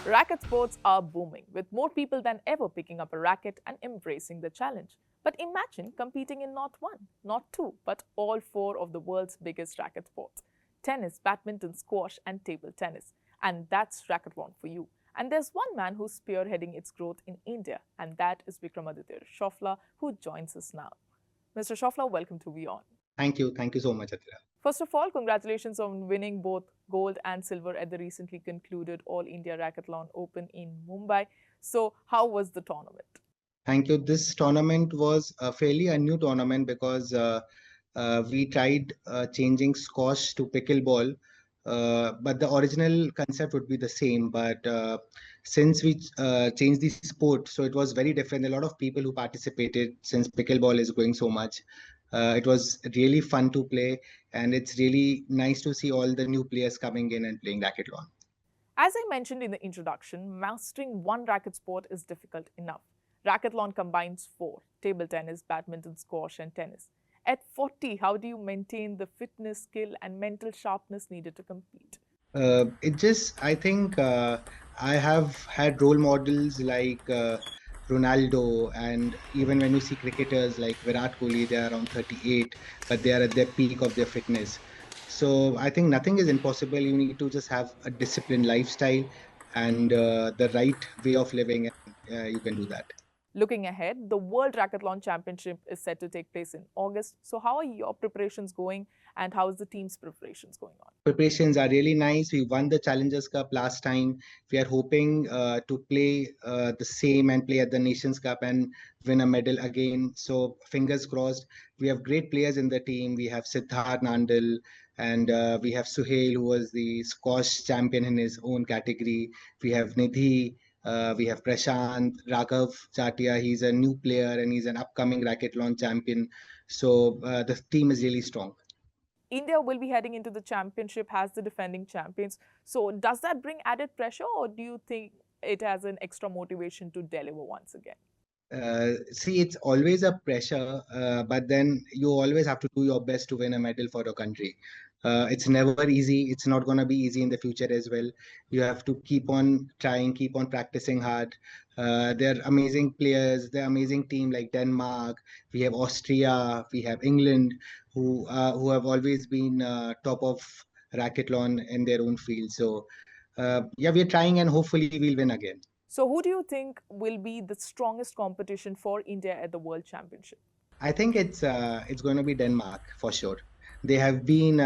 Racket sports are booming, with more people than ever picking up a racket and embracing the challenge. But imagine competing in not one, not two, but all four of the world's biggest racket sports: tennis, badminton, squash, and table tennis. And that's Racketlon for you. And there's one man who's spearheading its growth in India, and that is VikramAditya Chaufla, who joins us now. Mr. Chaufla, welcome to WION. Thank you. Thank you so much, Atira. First of all, congratulations on winning both gold and silver at the recently concluded All India Racketlon Open in Mumbai. So, how was the tournament? Thank you. This tournament was fairly a new tournament because we tried changing squash to pickleball, but the original concept would be the same. But since we changed the sport, so it was very different. A lot of people who participated since pickleball is growing so much. It was really fun to play, and it's really nice to see all the new players coming in and playing Racketlon. As I mentioned in the introduction, mastering one racket sport is difficult enough. Racketlon combines four: table tennis, badminton, squash, and tennis. At 40, how do you maintain the fitness, skill, and mental sharpness needed to compete? I think I have had role models like Ronaldo, and even when you see cricketers like Virat Kohli, they are around 38, but they are at their peak of their fitness. So I think nothing is impossible. You need to just have a disciplined lifestyle and the right way of living, and you can do that. Looking ahead, the World Racquetball Championship is set to take place in August. So, how are your preparations going, and how is the team's preparations going on? Preparations are really nice. We won the Challengers Cup last time. We are hoping to play the same and play at the Nations Cup and win a medal again. So fingers crossed. We have great players in the team. We have Siddharth Nandal, and we have Suhail, who was the squash champion in his own category. We have Nidhi. We have Prashant, Raghav Chatia. He's a new player and he's an upcoming Racketlon champion. So the team is really strong. India will be heading into the championship as the defending champions. So, does that bring added pressure, or do you think it has an extra motivation to deliver once again? See, it's always a pressure, but then you always have to do your best to win a medal for your country. It's never easy. It's not going to be easy in the future as well. You have to keep on trying, keep on practicing hard. They're amazing players. They're amazing team like Denmark. We have Austria. We have England, who have always been top of racquetball in their own field. So, yeah, we're trying, and hopefully we'll win again. So, who do you think will be the strongest competition for India at the World Championship? I think it's going to be Denmark for sure. They have been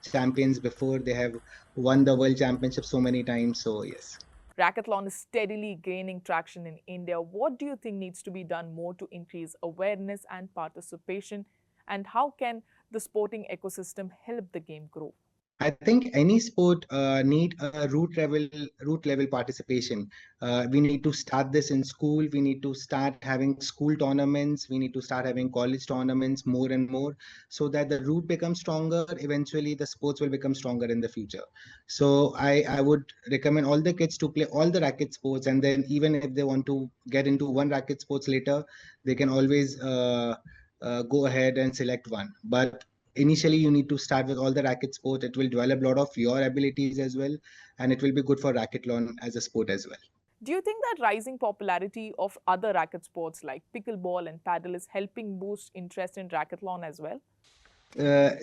champions before. They have won the World Championship so many times. So yes. Racquetball is steadily gaining traction in India. What do you think needs to be done more to increase awareness and participation? And how can the sporting ecosystem help the game grow? I think any sport need a root level participation. We need to start this in school. We need to start having school tournaments. We need to start having college tournaments more and more, so that the root becomes stronger. Eventually, the sports will become stronger in the future. So I would recommend all the kids to play all the racket sports, and then even if they want to get into one racket sports later, they can always go ahead and select one. But initially you need to start with all the racket sport. It will develop a lot of your abilities as well, and it will be good for racquetball as a sport as well. Do you think that rising popularity of other racket sports like pickleball and paddle is helping boost interest in racquetball as well?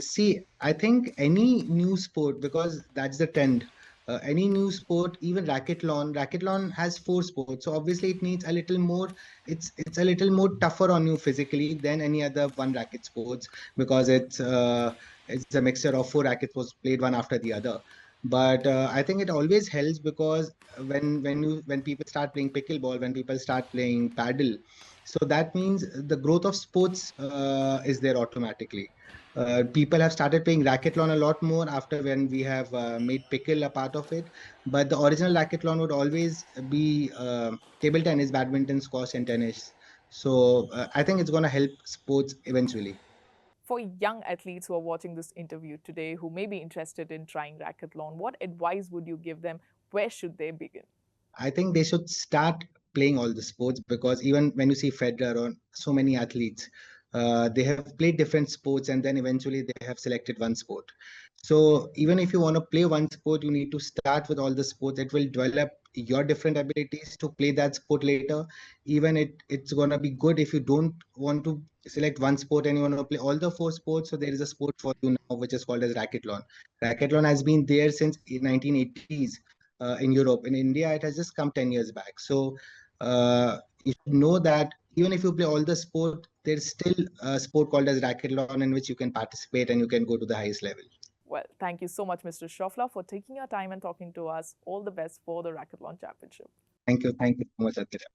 See, I think any new sport, because that's the trend. Any new sport, even racquetball has four sports, so obviously it needs a little more. It's a little more tougher on you physically than any other one racket sports, because it's a mixture of four racket sports played one after the other. But I think it always helps, because when people start playing pickleball, when people start playing paddle, so that means the growth of sports is there automatically. People have started playing racquetball a lot more after when we have made pickle a part of it. But the original racquetball would always be table tennis, badminton, squash, and tennis. So I think it's going to help sports eventually. For young athletes who are watching this interview today who may be interested in trying racquetball, what advice would you give them? Where should they begin? I think they should start playing all the sports, because even when you see Federer or so many athletes, they have played different sports and then eventually they have selected one sport. So even if you want to play one sport, you need to start with all the sports. It will develop your different abilities to play that sport later. Even it's gonna be good if you don't want to select one sport and you want to play all the four sports. So there is a sport for you now which is called as Racketlon. Racketlon has been there since 1980s in Europe. In India, it has just come 10 years back. So you should know that even if you play all the sport, there's still a sport called as Racketlon in which you can participate and you can go to the highest level. Well, thank you so much, Mr. Chaufla, for taking your time and talking to us. All the best for the Racquetlon Championship. Thank you so much, Aditya.